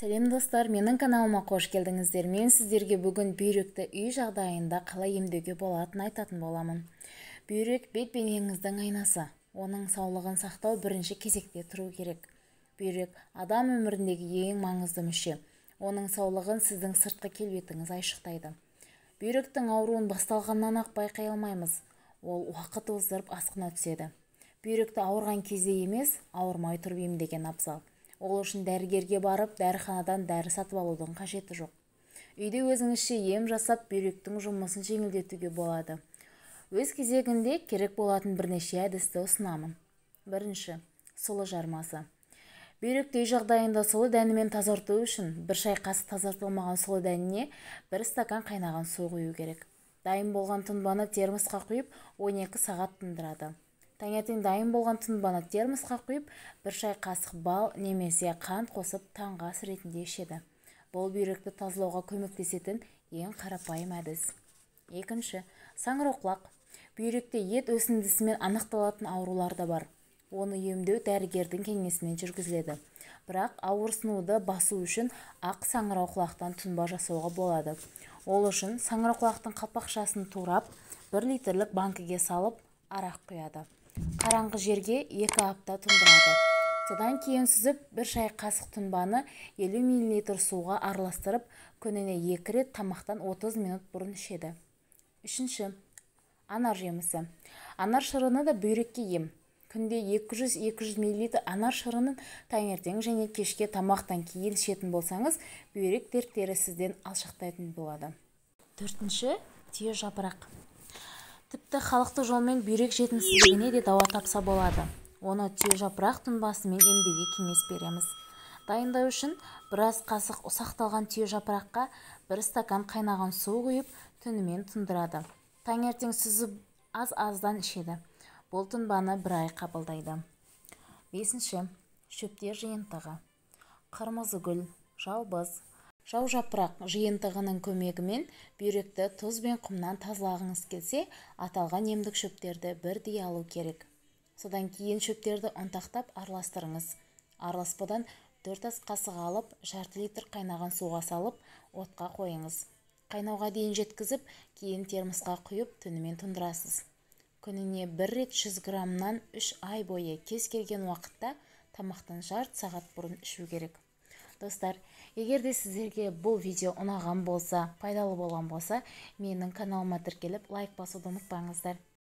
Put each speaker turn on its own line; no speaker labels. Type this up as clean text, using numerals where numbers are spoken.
Сәлем достар, менің каналыма қош келдіңіздер. Мен сіздерге бүгін бүйректі үй жағдайында қалай емдеуге болатынын айтатын боламын. Бүйрек бет-бейнеңіздің айнасы. Оның саулығын сақтау бірінші кезекте тұру керек. Бүйрек адам өміріндегі ең маңызды мүше. Оның саулығын сіздің сыртқы келбетіңіз айшықтайды. Бүйректің ауруын басталғаннан ақ байқай алмаймыз. Ол уақыт оздырып асқына түседі. Бүйректі ауырған кезде емес, ауырмай тұрып емдеген абзал. Ол үшін дәрігерге барып, дәріханадан дәрі сатып алудың қажеті жоқ. Үйде өзіңізше ем жасап, бүйректің жұмысын жеңілдетуге болады. Өз кезегінде керек болатын бірнеше әдісті ұсынамын. Бірінші, сұлы жармасы. Бүйректі үй жағдайында сұлы дәнімен тазарту үшін бір шай қасық тазартылмаған сұлы дәніне 1 стакан қайнаған су құю керек. Дайын болған тұнбаны термосқа құйып 12 сағат тұндырады. Таңертең дайын болған тұнбаны термосқа құйып, 1 шай қасық бал немесе қант қосып таңғы ас ретінде ішеді. Бұл бүйректі тазалауға көмектесетін ең қарапайым әдіс. Екінші, саңырауқұлақ. Бүйректе ет өсіндісімен анықталатын аурулар да бар. Оны емдеу дәрігердің кеңесімен жүргізіледі. Бірақ ауырсынуды басу үшін ақ саңырауқұлақтан тұнба жасауға болады. Ол үшін саңырауқұлақтың қалпақшасын турап, 1 литрлік банкіге салып, арақ құяды. Қараңғы жерге 2 апта тұндырады. Содан кейін сүзіп, 1 шай қасық тұнбаны 50 мл суға араластырып, күніне 2 рет тамақтан 30 минут бұрын ішеді. Үшінші, анар жемісі. Анар шырыны да бүйрекке ем. Күнде 200-200 мл анар шырынын таңертең және кешке тамақтан кейін ішетін болсаңыз, бүйрек дерттері сізден алшақтайтын болады. Төртінші, түйе жапырақ. Тіпті халықты жолмен бүйрек жетімсіздігіне де дауа тапса болады. Оны түйе жапырақ тұнбасымен емдеуге кеңес береміз. Дайындау үшін біраз қасық ұсақталған түйе жапыраққа 1 стакан қайнаған су құйып, түнімен тұндырады. Таңертең сүзіп аз-аздан ішеді. Бұл тұнбаны 1 ай қабылдайды. Бесінші, шөптер жиынтығы. Қырмызы гүл, жалбыз, жау жапырақ жиынтығының көмегімен бүйректі тұз бен құмнан тазалағыңыз келсе, аталған емдік шөптерді бірдей алу керек. Содан кейін шөптерді ұнтақтап араластырыңыз. Араласпадан 4 ас қасық алып, жарты литр қайнаған суға салып, отқа қойыңыз. Қайнауға дейін жеткізіп, кейін термосқа құйып, түнімен тұндырасыз. Күніне 1 рет 100 граммнан 3 ай бойы кез келген уақытта тамақтан жарты сағат бұрын ішу керек. Достар, егер де сіздерге бұл видео ұнаған болса, пайдалы болған болса, менің каналыма тіркеліп лайк басуды ұмытпаңыздар.